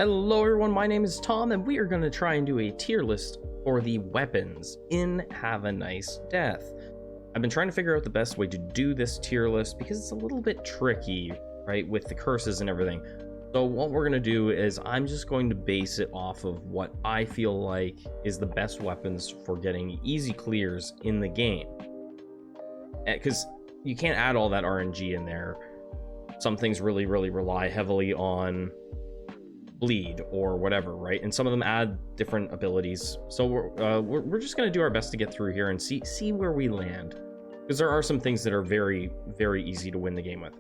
Hello everyone, my name is Tom and we are going to try and do a tier list for the weapons in Have a Nice Death. I've been trying to figure out the best way to do this tier list because it's a little bit tricky, right, with the curses and everything. So what we're going to do is I'm just going to base it off of what I feel like is the best weapons for getting easy clears in the game. Because you can't add all that RNG in there. Some things really rely heavily on bleed or whatever, right? And some of them add different abilities. So we're just going to do our best to get through here and see where we land, because there are some things that are very easy to win the game with.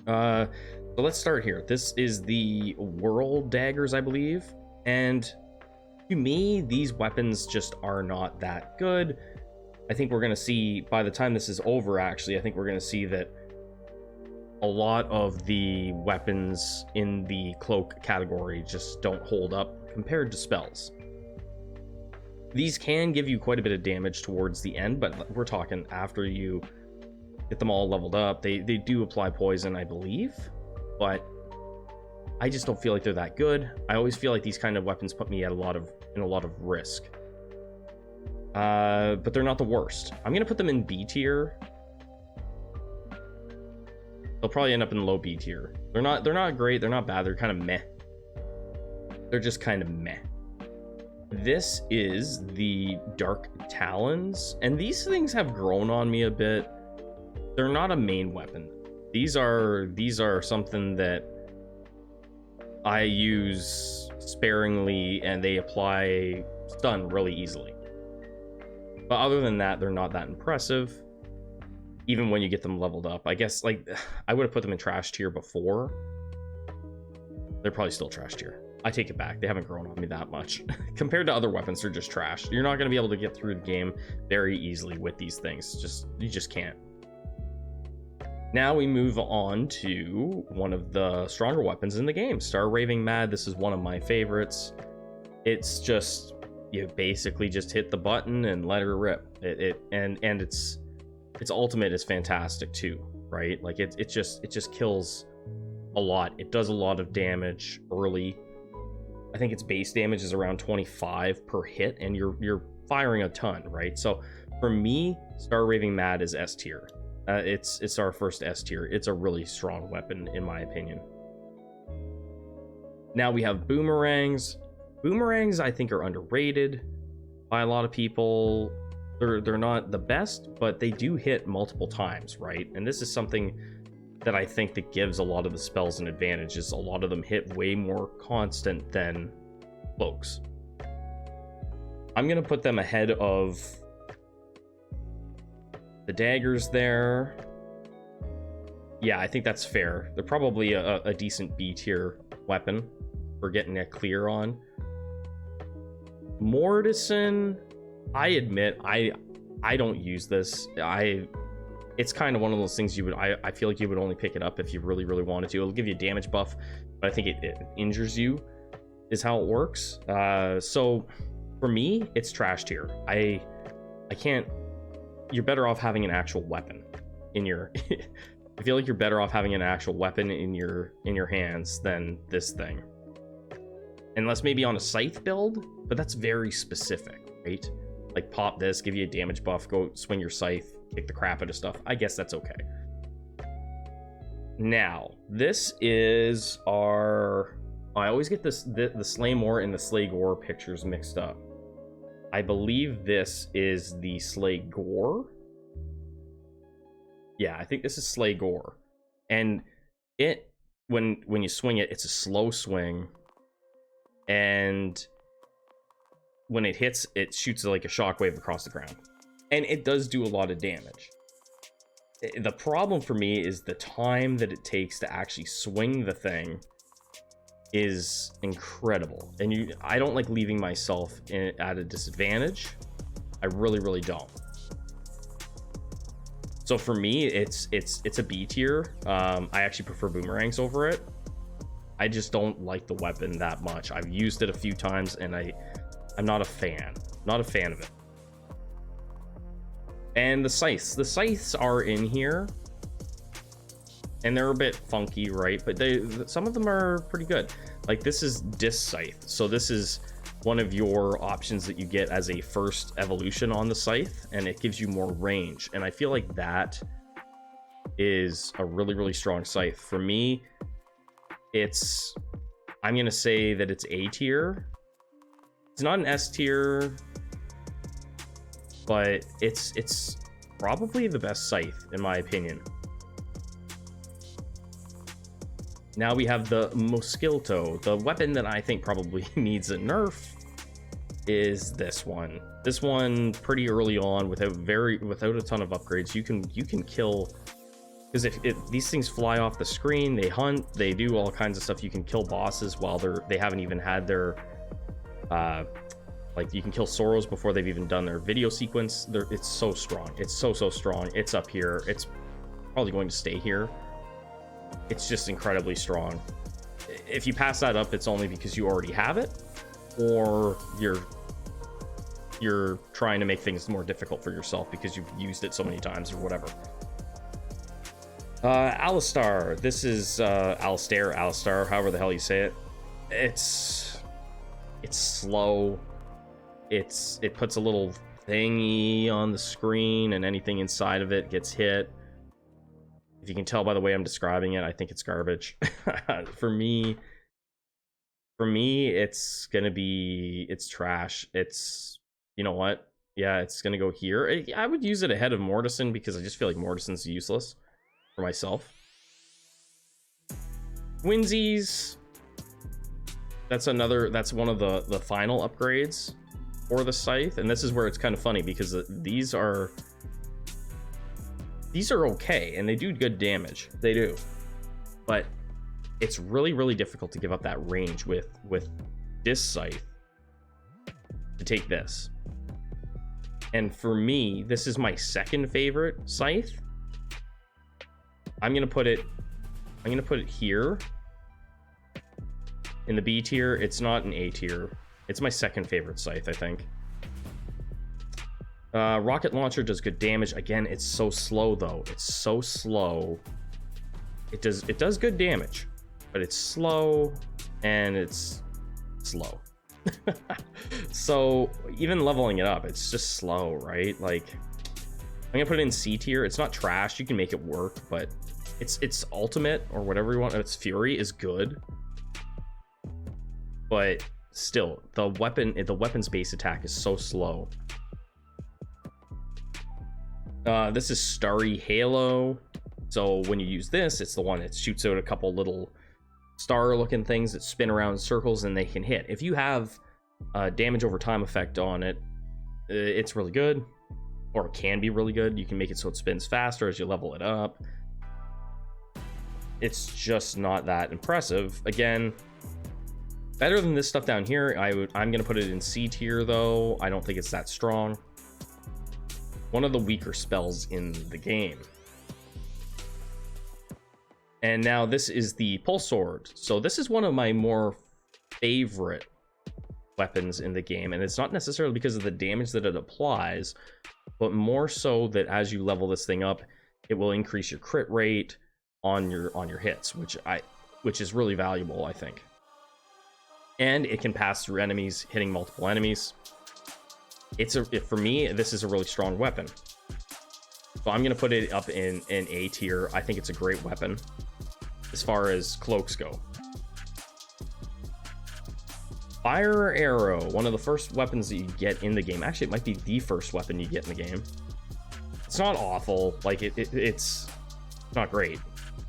So let's start here. This is the world daggers, I believe, and to me these weapons just are not that good. I think we're going to see by the time this is over, actually, I think we're going to see that a lot of the weapons in the cloak category just don't hold up compared to spells. These can give you quite a bit of damage towards the end, but we're talking after you get them all leveled up. They do apply poison, I believe, but I just don't feel like they're that good. I always feel like these kind of weapons put me at a lot of risk. But they're not the worst. I'm gonna put them in B tier. They'll probably end up in low B tier. They're not great, they're not bad, they're kind of meh. They're just kind of meh. This is the dark talons, and these things have grown on me a bit. They're not a main weapon. These are something that I use sparingly, and they apply stun really easily. But other than that, they're not that impressive. Even when you get them leveled up, I guess, like, I would have put them in trash tier before. They're probably still trash tier. I take it back. They haven't grown on me that much. Compared to other weapons, they're just trash. You're not going to be able to get through the game very easily with these things. You just can't. Now we move on to one of the stronger weapons in the game, Raving Mad. This is one of my favorites. It's just, you basically just hit the button and let her rip. And its ultimate is fantastic too, right? Like it just kills a lot. It does a lot of damage early. I think its base damage is around 25 per hit, and you're firing a ton, right? So for me, Raving Mad is S tier. It's our first S tier. It's a really strong weapon in my opinion. Now we have Boomerangs. Boomerangs I think are underrated by a lot of people. They're not the best, but they do hit multiple times, right? And this is something that I think that gives a lot of the spells an advantage, is a lot of them hit way more constant than cloaks. I'm gonna put them ahead of the daggers there. Yeah, I think that's fair. They're probably a decent B tier weapon for getting a clear on. Mortison, I admit, I don't use this. It's kind of one of those things I feel like you would only pick it up if you really wanted to. It'll give you a damage buff, but I think it injures you, is how it works. So for me, it's trash tier. I can't. You're better off having an actual weapon in your. I feel like you're better off having an actual weapon in your hands than this thing. Unless maybe on a scythe build, but that's very specific, right? Like pop this, give you a damage buff, go swing your scythe, kick the crap out of stuff. I guess that's okay. Now, this is our... I always get the Slaymore and the Slay Gore pictures mixed up. I believe this is the Slay Gore. Yeah, I think this is Slay Gore. And when you swing it, it's a slow swing. And when it hits, it shoots like a shockwave across the ground, and it does do a lot of damage. The problem for me is the time that it takes to actually swing the thing is incredible, and I don't like leaving myself at a disadvantage. I really don't. So for me, it's a B tier. I actually prefer Boomerangs over it. I just don't like the weapon that much. I've used it a few times, and I'm not a fan. Not a fan of it. And the scythes. The scythes are in here. and they're a bit funky, right? But some of them are pretty good. Like this is disc scythe, so this is one of your options that you get as a first evolution on the scythe, and it gives you more range. And I feel like that is a really strong scythe. For me, I'm gonna say that it's A tier. It's not an S tier, but it's probably the best scythe in my opinion. Now we have the mosquito. The weapon that I think probably needs a nerf is this one. This one pretty early on without a ton of upgrades, you can kill, because if these things fly off the screen, they hunt, they do all kinds of stuff. You can kill bosses while they haven't even had their like you can kill Soros before they've even done their video sequence. It's so strong. It's so strong. It's up here. It's probably going to stay here. It's just incredibly strong. If you pass that up, it's only because you already have it, or you're trying to make things more difficult for yourself because you've used it so many times or whatever. Alister. This is Alister, however the hell you say it. It's slow. It puts a little thingy on the screen, and anything inside of it gets hit. If you can tell by the way I'm describing it, I think it's garbage. For me, it's trash. You know what? Yeah, it's gonna go here. I would use it ahead of Mortison because I just feel like Mortison's useless for myself. Winsies. That's one of the final upgrades for the scythe, and this is where it's kind of funny because these are okay and they do good damage. They do, but it's really difficult to give up that range with this scythe to take this. And for me, this is my second favorite scythe. I'm gonna put it here in the B tier. It's not an A tier. It's my second favorite scythe, I think. Rocket launcher does good damage. Again, it's so slow though. It's so slow. It does good damage, but it's slow and it's slow. So even leveling it up, it's just slow, right? Like, I'm gonna put it in C tier. It's not trash. You can make it work, but its ultimate or whatever you want, its fury is good. But still, the weapon's base attack is so slow. This is Starry Halo. So when you use this, it's the one that shoots out a couple little star-looking things that spin around in circles and they can hit. If you have a damage over time effect on it, it's really good, or it can be really good. You can make it so it spins faster as you level it up. It's just not that impressive. Again, better than this stuff down here. I'm gonna put it in C tier though. I don't think it's that strong. One of the weaker spells in the game. And now this is the pulse sword. So this is one of my more favorite weapons in the game, and it's not necessarily because of the damage that it applies, but more so that as you level this thing up, it will increase your crit rate on your hits, which is really valuable, I think. And it can pass through enemies, hitting multiple enemies. For me, this is a really strong weapon. So I'm gonna put it up in A tier. I think it's a great weapon as far as cloaks go. Fire arrow, one of the first weapons that you get in the game. Actually, it might be the first weapon you get in the game. It's not awful, like it's not great,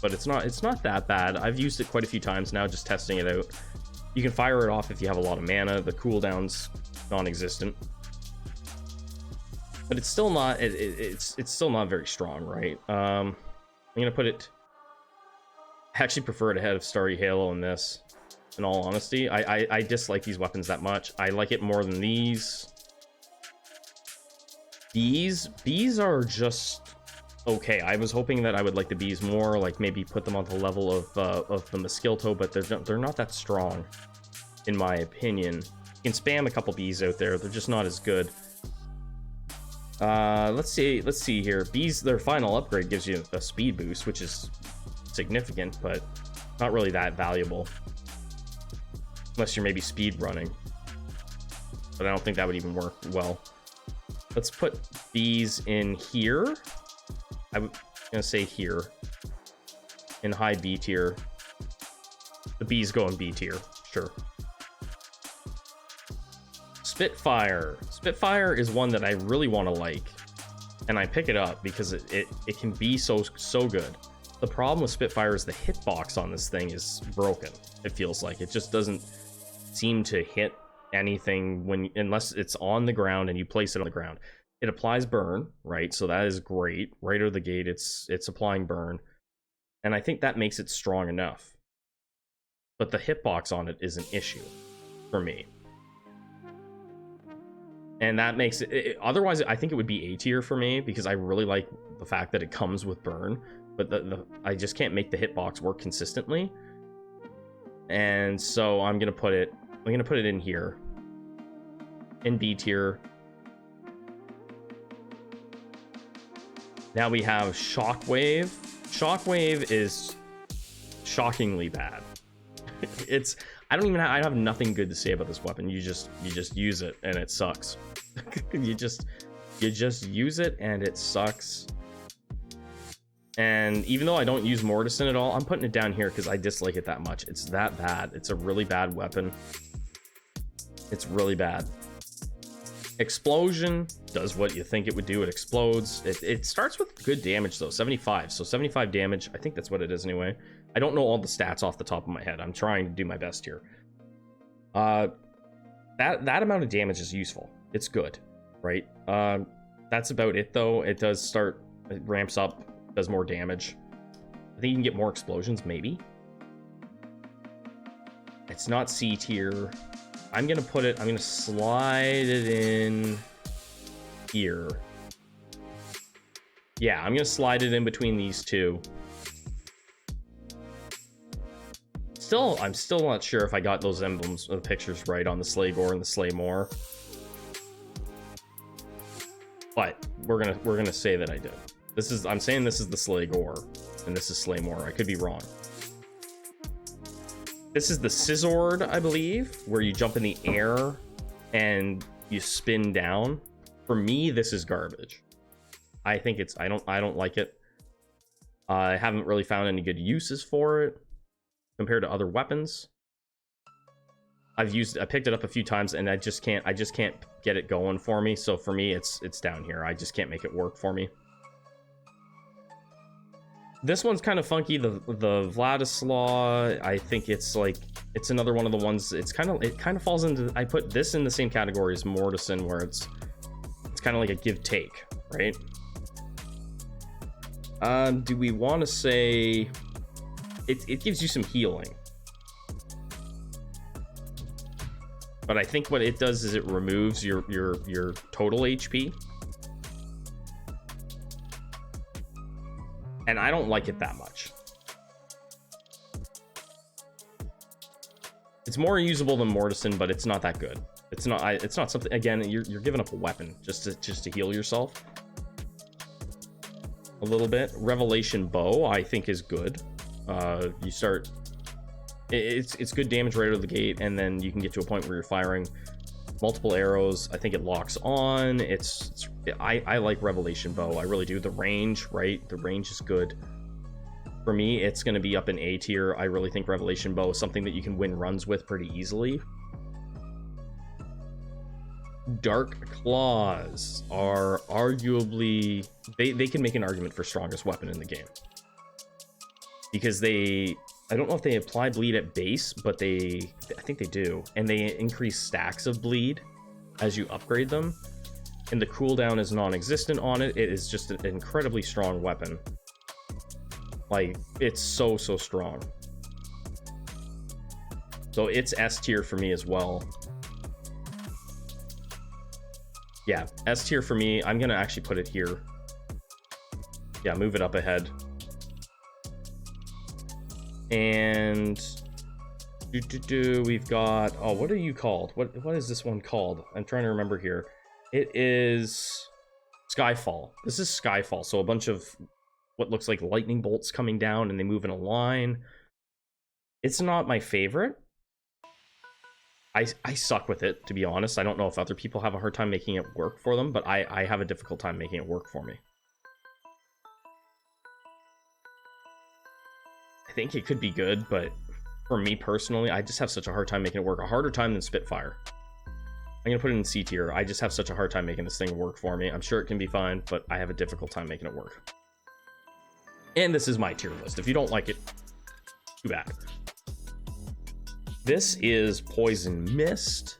but it's not that bad. I've used it quite a few times now, just testing it out. You can fire it off if you have a lot of mana. The cooldown's non-existent, but it's still not it's still not very strong, right? I'm gonna put it. I actually prefer it ahead of Starry Halo in this. In all honesty, I dislike these weapons that much. I like it more than these. Bees are just okay. I was hoping that I would like the bees more, like maybe put them on the level of the mosquito, but they're not that strong, in my opinion. You can spam a couple bees out there. They're just not as good. Let's see here. Bees, their final upgrade gives you a speed boost, which is significant, but not really that valuable. Unless you're maybe speed running. But I don't think that would even work well. Let's put these in here. I'm gonna say here. In high B tier. The B's go in B tier, sure. Spitfire. Spitfire is one that I really want to like. And I pick it up because it can be so good. The problem with Spitfire is the hitbox on this thing is broken. It feels like it just doesn't seem to hit anything unless it's on the ground and you place it on the ground. It applies burn, right? So that is great. Right out of the gate, it's applying burn. And I think that makes it strong enough. But the hitbox on it is an issue for me. And that makes it otherwise I think it would be A tier for me because I really like the fact that it comes with burn, but I just can't make the hitbox work consistently. And so I'm gonna put it in here. In B tier. Now we have shockwave. Shockwave is shockingly bad. I have nothing good to say about this weapon. You just use it and it sucks. you just use it and it sucks. And even though I don't use Mortison at all, I'm putting it down here because I dislike it that much. It's that bad. It's a really bad weapon. It's really bad. Explosion does what you think it would do. It explodes. It starts with good damage though, 75. So 75 damage. I think that's what it is anyway. I don't know all the stats off the top of my head. I'm trying to do my best here. That amount of damage is useful. It's good, right? That's about it though. It ramps up, does more damage. I think you can get more explosions, maybe. It's not C tier. I'm gonna slide it in here. Yeah, I'm gonna slide it in between these two. I'm still not sure if I got those emblems of the pictures right on the Slay Gore and the Slay More. But we're gonna say that I did. I'm saying this is the Slay Gore and this is Slay More. I could be wrong. This is the Sizzord, I believe, where you jump in the air and you spin down. For me, this is garbage. I think I don't like it. I haven't really found any good uses for it compared to other weapons. I picked it up a few times and I just can't get it going for me. So for me, it's down here. I just can't make it work for me. This one's kind of funky. The Vladislaw, I think it's another one of the ones. It kind of falls into. I put this in the same category as Mortison, where it's kind of like a give take, right? Do we want to say it gives you some healing, but I think what it does is it removes your total HP. And I don't like it that much. It's more usable than Mortison, but it's not that good. It's not something. Again, you're giving up a weapon just to heal yourself a little bit. Revelation Bow, I think, is good. You start. It's good damage right out of the gate, and then you can get to a point where you're firing multiple arrows. I think it locks on. I like Revelation Bow. I really do. The range, right? The range is good. For me, it's going to be up in A tier. I really think Revelation Bow is something that you can win runs with pretty easily. Dark Claws are arguably... They can make an argument for strongest weapon in the game. Because I don't know if they apply bleed at base, but I think they do. And they increase stacks of bleed as you upgrade them. And the cooldown is non-existent on it. It is just an incredibly strong weapon. Like, it's so strong. So it's S tier for me as well. Yeah, S tier for me. I'm gonna actually put it here. Yeah, move it up ahead. And we've got, oh, what are you called? What is this one called? I'm trying to remember here. It is Skyfall. This is Skyfall. So a bunch of what looks like lightning bolts coming down and they move in a line. It's not my favorite. I suck with it, to be honest. I don't know if other people have a hard time making it work for them, but I have a difficult time making it work for me. I think it could be good, but for me personally, I just have such a hard time making it work. A harder time than Spitfire. I'm going to put it in C tier. I just have such a hard time making this thing work for me. I'm sure it can be fine, but I have a difficult time making it work. And this is my tier list. If you don't like it, too bad. This is Poison Mist.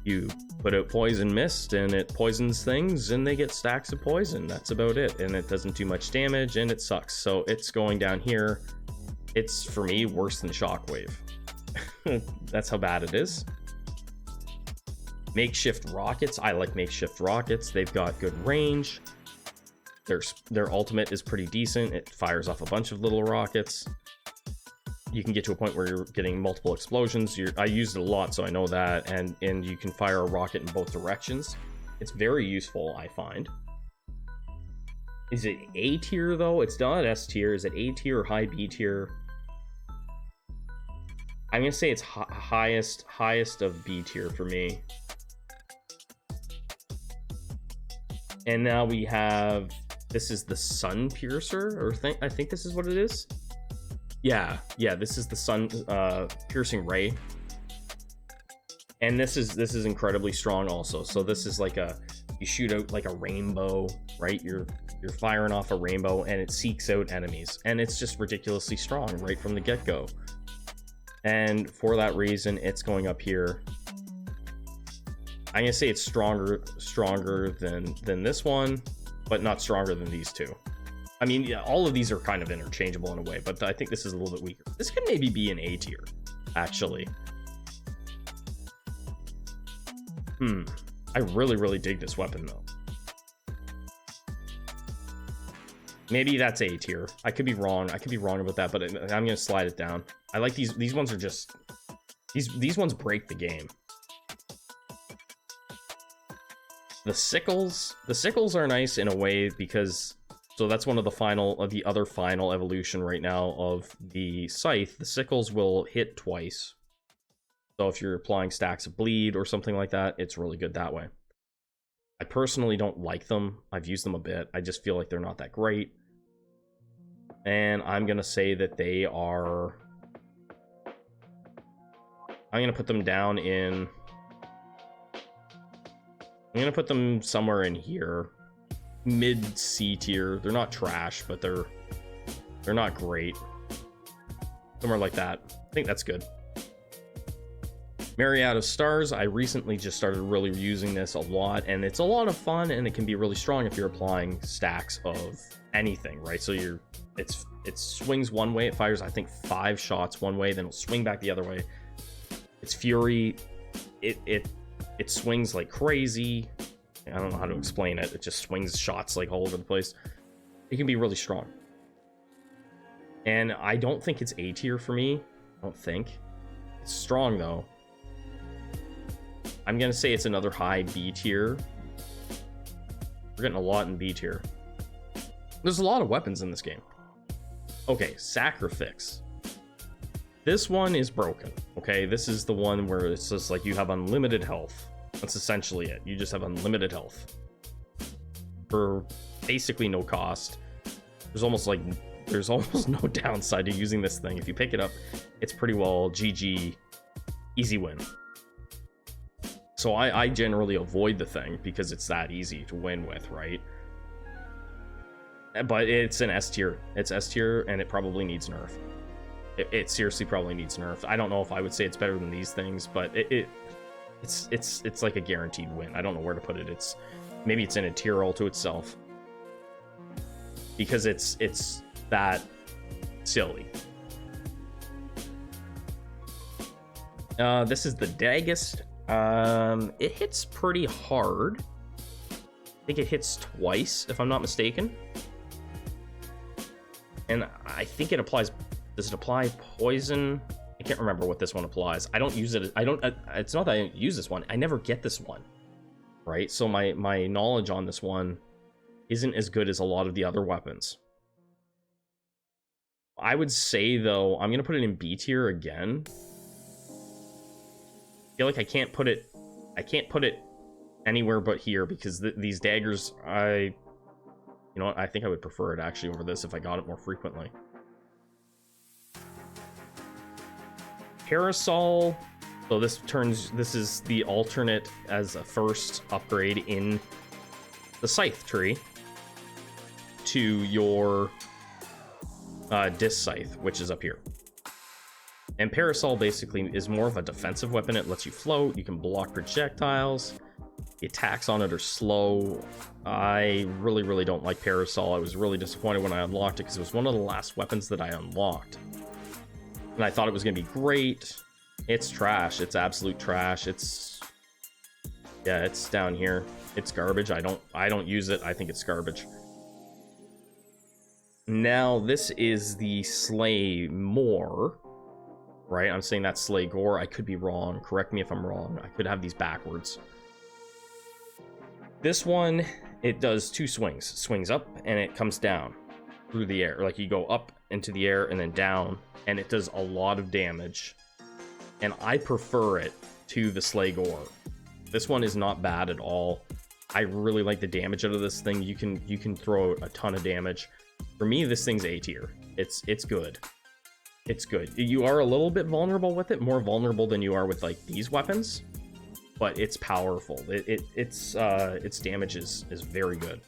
You put out Poison Mist and it poisons things and they get stacks of poison. That's about it. And it doesn't do much damage and it sucks. So it's going down here. It's, for me, worse than Shockwave. That's how bad it is. Makeshift rockets. I like makeshift rockets. They've got good range. Their ultimate is pretty decent. It fires off a bunch of little rockets. You can get to a point where you're getting multiple explosions. I used it a lot, so I know that. And you can fire a rocket in both directions. It's very useful, I find. Is it A tier, though? It's not S tier. Is it A tier or high B tier? I'm going to say it's highest of B tier for me. And now we have... This is the Sun Piercer, or I think this is what it is. Yeah, this is the Sun Piercing Ray. And this is incredibly strong also. So this is like you shoot out like a rainbow, right? You're firing off a rainbow and it seeks out enemies. And it's just ridiculously strong right from the get-go. And for that reason, it's going up here. I'm gonna say it's stronger than this one, but not stronger than these two. I mean, yeah, all of these are kind of interchangeable in a way, but I think this is a little bit weaker. This could maybe be an A tier, actually. I really dig this weapon, though. Maybe that's A tier. I could be wrong. I could be wrong about that, but I'm going to slide it down. I like these. These ones are just... These ones break the game. The Sickles are nice in a way because... So that's one of the other final evolution right now of the scythe. The Sickles will hit twice. So if you're applying stacks of bleed or something like that, it's really good that way. I personally don't like them. I've used them a bit. I just feel like they're not that great. And I'm going to say that they are... I'm going to put them down in... I'm going to put them somewhere in here. Mid C tier. They're not trash, but they're not great. Somewhere like that. I think that's good. Myriad of Stars. I recently just started really using this a lot, and it's a lot of fun, and it can be really strong if you're applying stacks of anything, right? So it swings one way, it fires I think 5 shots one way, then it'll swing back the other way. Its fury, it swings like crazy. I don't know how to explain it. It just swings shots like all over the place. It can be really strong. And I don't think it's A tier for me. I don't think. It's strong though. I'm going to say it's another high B tier. We're getting a lot in B tier. There's a lot of weapons in this game. Okay, Sacrifix. This one is broken. Okay, this is the one where it's just like you have unlimited health. That's essentially it. You just have unlimited health for basically no cost. There's almost no downside to using this thing. If you pick it up, it's pretty well GG, easy win. So I generally avoid the thing because it's that easy to win with, right? But it's an S tier. It's S tier, and it probably needs nerf. It seriously probably needs nerf. I don't know if I would say it's better than these things, but it's like a guaranteed win. I don't know where to put it. Maybe it's in a tier all to itself because it's that silly. This is the daggers. It hits pretty hard. I think it hits twice, if I'm not mistaken. And I think it applies... Does it apply poison? I can't remember what this one applies. I don't use it. It's not that I don't use this one. I never get this one. Right? So my knowledge on this one isn't as good as a lot of the other weapons. I would say though, I'm gonna put it in B tier again. I feel like I can't put it anywhere but here because these daggers, you know what, I think I would prefer it actually over this if I got it more frequently. Parasol, so this is the alternate as a first upgrade in the scythe tree to your disc scythe, which is up here. And Parasol basically is more of a defensive weapon. It lets you float, you can block projectiles, the attacks on it are slow. I really don't like Parasol. I was really disappointed when I unlocked it because it was one of the last weapons that I unlocked. And I thought it was gonna be great. It's trash, it's absolute trash. Yeah, it's down here. It's garbage. I don't use it. I think it's garbage. Now this is the Slay More, right? I'm saying that's Slay Gore. I could be wrong. Correct me if I'm wrong. I could have these backwards. This one, it does two swings. Swings up and it comes down through the air. Like you go up into the air and then down, and it does a lot of damage. And I prefer it to the Slay Gore. This one is not bad at all. I really like the damage out of this thing. You can throw a ton of damage. For me, this thing's A tier. It's good. It's good. You are a little bit vulnerable with it, more vulnerable than you are with like these weapons, but it's powerful. Its damage is very good.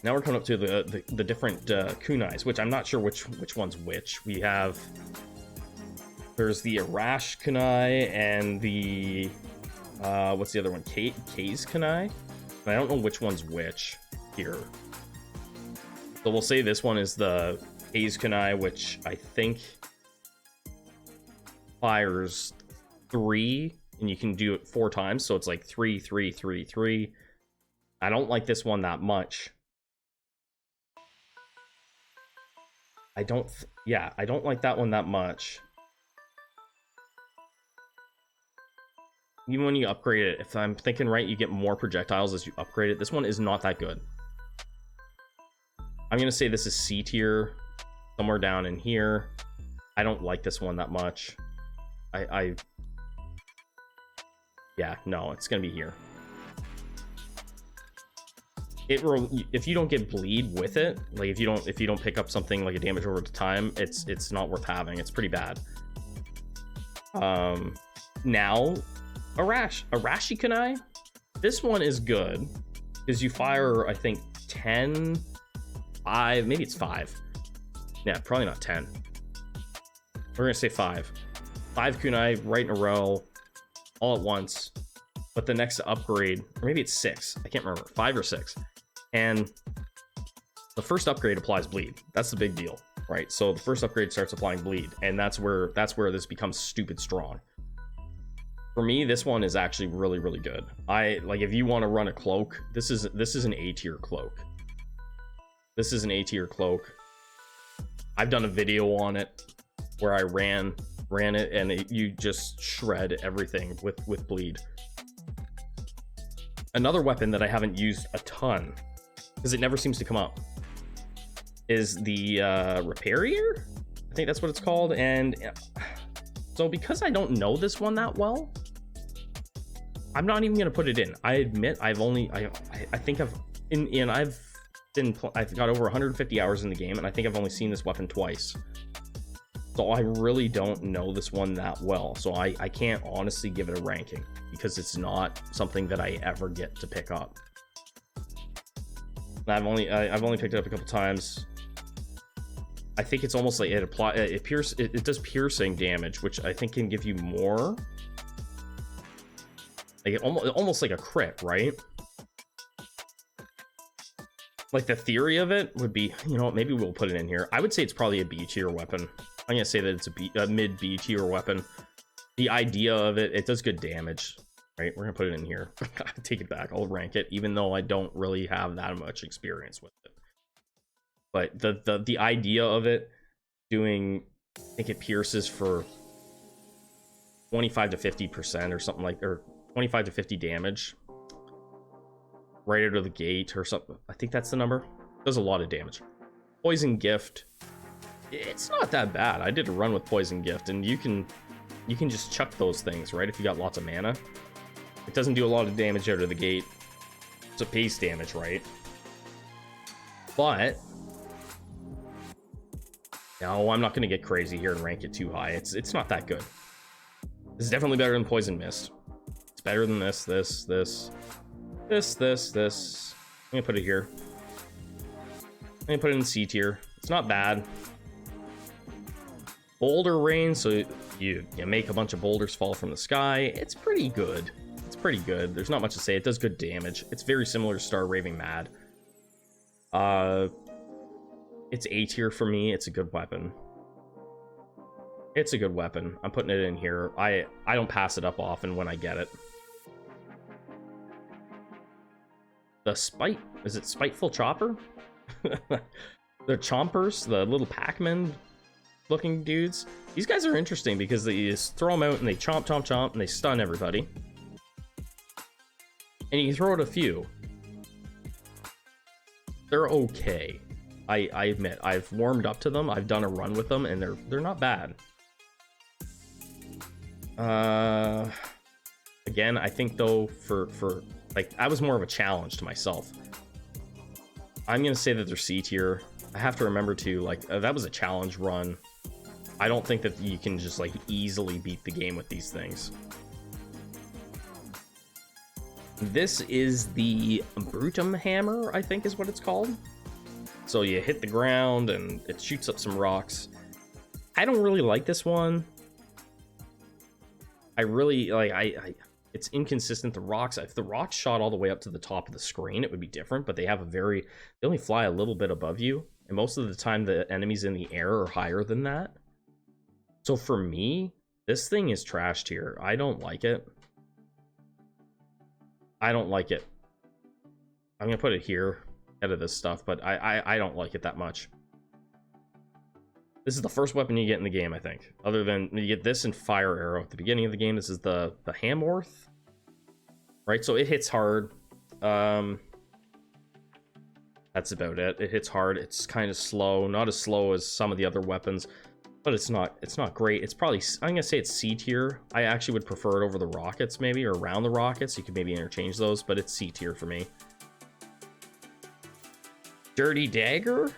Now we're coming up to the different kunais, which I'm not sure which one's which. We have, there's the Arash kunai and the what's the other one? K's kunai. I don't know which one's which here. So we'll say this one is the K's kunai, which I think fires 3, and you can do it 4 times, so it's like 3, 3, 3, 3. I don't like this one that much. I don't like that one that much. Even when you upgrade it, if I'm thinking right, you get more projectiles as you upgrade it. This one is not that good. I'm gonna say this is C tier, somewhere down in here. I don't like this one that much. Yeah, no, it's gonna be here. If you don't get bleed with it, like if you don't pick up something like a damage over time, it's not worth having. It's pretty bad. Now, Arashi kunai. This one is good because you fire, I think, 10, 5, maybe it's 5. Yeah, probably not 10. We're gonna say 5. 5 kunai right in a row, all at once. But the next upgrade, or maybe it's 6. I can't remember, 5 or 6. And the first upgrade applies bleed. That's the big deal, right? So the first upgrade starts applying bleed, and that's where this becomes stupid strong. For me, this one is actually really good. If you want to run a cloak, this is an A tier cloak. This is an A tier cloak. I've done a video on it where I ran it, and you just shred everything with bleed. Another weapon that I haven't used a ton, because it never seems to come up, is the Reparier? I think that's what it's called. And so because I don't know this one that well, I'm not even gonna put it in. I admit I've got over 150 hours in the game, and I think I've only seen this weapon twice. So I really don't know this one that well. So I can't honestly give it a ranking because it's not something that I ever get to pick up. I've only picked it up a couple times. I think it's almost like it does piercing damage, which I think can give you more. Like almost like a crit, right? Like the theory of it would be, you know what, maybe we'll put it in here. I would say it's probably a B tier weapon. I'm gonna say that it's a mid B tier weapon. The idea of it does good damage, right? We're gonna put it in here. Take it back. I'll rank it, even though I don't really have that much experience with it. But the idea of it doing, I think it pierces for 25 to 50% or something like, or 25 to 50 damage right out of the gate or something. I think that's the number. It does a lot of damage. Poison Gift. It's not that bad. I did a run with Poison Gift, and you can just chuck those things, right? If you got lots of mana. It doesn't do a lot of damage out of the gate. It's a base damage, right? But no, I'm not going to get crazy here and rank it too high. It's not that good. This is definitely better than Poison Mist. It's better than this. I'm going to put it here. I'm going to put it in C tier. It's not bad. Boulder Rain, so you make a bunch of boulders fall from the sky. It's pretty good. It's pretty good. There's not much to say. It does good damage. It's very similar to Star Raving Mad. It's A tier for me. It's a good weapon. It's a good weapon. I'm putting it in here. I don't pass it up often when I get it. The Spite, is it Spiteful Chopper? The Chompers, the little Pac-Man looking dudes. These guys are interesting because they just throw them out and they chomp, chomp, chomp, and they stun everybody. And you can throw out a few. They're okay. I admit, I've warmed up to them. I've done a run with them, and they're not bad. Again, I think though for like, I was more of a challenge to myself. I'm gonna say that they're C tier. I have to remember to, like, that was a challenge run. I don't think that you can just like easily beat the game with these things. This is the Brutum Hammer, I think is what it's called. So you hit the ground and it shoots up some rocks. I don't really like this one. I really like, it's inconsistent. The rocks, if the rocks shot all the way up to the top of the screen, it would be different, but they only fly a little bit above you. And most of the time the enemies in the air are higher than that. So for me, this thing is trash tier. I don't like it. I don't like it. I'm gonna put it here, out of this stuff, but I don't like it that much. This is the first weapon you get in the game, I think. Other than, you get this and Fire Arrow at the beginning of the game. This is the Hamworth. Right, so it hits hard. That's about it. It hits hard. It's kind of slow. Not as slow as some of the other weapons, but it's not great. It's probably, I'm gonna say it's C tier. I actually would prefer it over the rockets, maybe, or around the rockets. You could maybe interchange those, but it's C tier for me. Dirty Dagger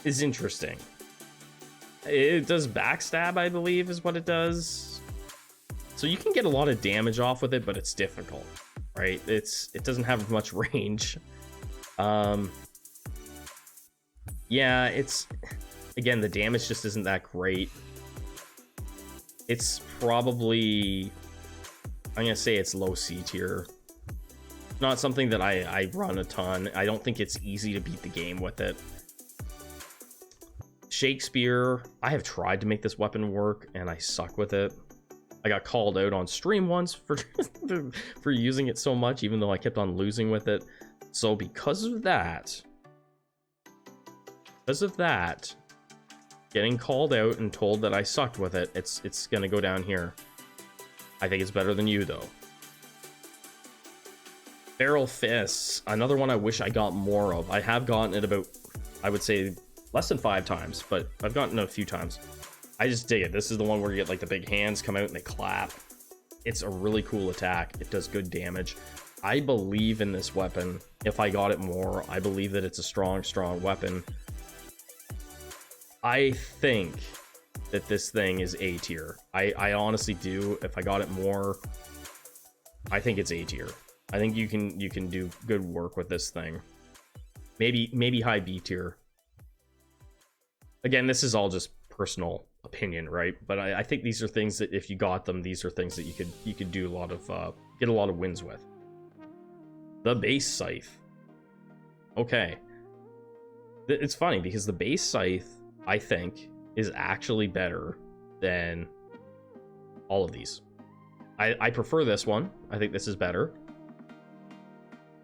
is interesting. It does backstab, I believe, is what it does. So you can get a lot of damage off with it, but it's difficult, right? It doesn't have much range. Yeah, it's, again, the damage just isn't that great. It's probably, I'm gonna say it's low C tier. Not something that I run a ton. I don't think it's easy to beat the game with it. Shakespeare, I have tried to make this weapon work and I suck with it. I got called out on stream once for for using it so much, even though I kept on losing with it. So because of that, getting called out and told that I sucked with it, it's gonna go down here. I think it's better than you though. Barrel Fists, another one I wish I got more of. I have gotten it about, I would say, less than 5 times, but I've gotten it a few times. I just dig it. This is the one where you get like the big hands come out and they clap. It's a really cool attack. It does good damage. I believe in this weapon. If I got it more, I believe that it's a strong weapon. I think that this thing is A tier. I honestly do. If I got it more, I think it's A tier. I think you can do good work with this thing. Maybe high B tier. Again, this is all just personal opinion, right? But I think these are things that if you got them, these are things that you could do a lot of get a lot of wins with. The base scythe. Okay. It's funny because the base scythe, I think, is actually better than all of these. I prefer this one. I think this is better.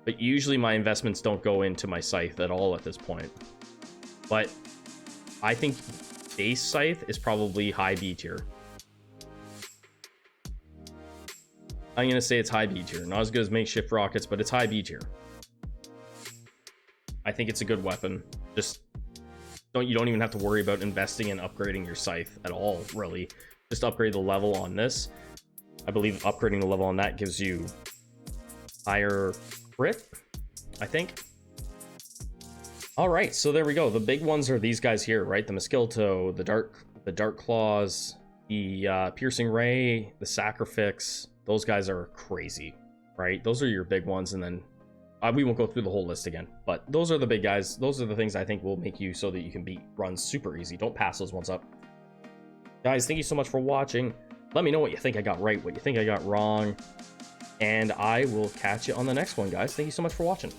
But usually my investments don't go into my scythe at all at this point. But I think base scythe is probably high B tier. I'm gonna say it's high B tier. Not as good as makeshift rockets, but it's high B tier. I think it's a good weapon. Just you don't even have to worry about investing in upgrading your scythe at all, really. Just upgrade the level on this. I believe upgrading the level on that gives you higher crit, I think. All right, so there we go. The big ones are these guys here, right? The mosquito, the dark claws, the piercing ray, the sacrifice. Those guys are crazy, right? Those are your big ones, and then we won't go through the whole list again, but those are the big guys. Those are the things I think will make you so that you can beat runs super easy. Don't pass those ones up. Guys, thank you so much for watching. Let me know what you think I got right, what you think I got wrong, and I will catch you on the next one, guys. Thank you so much for watching.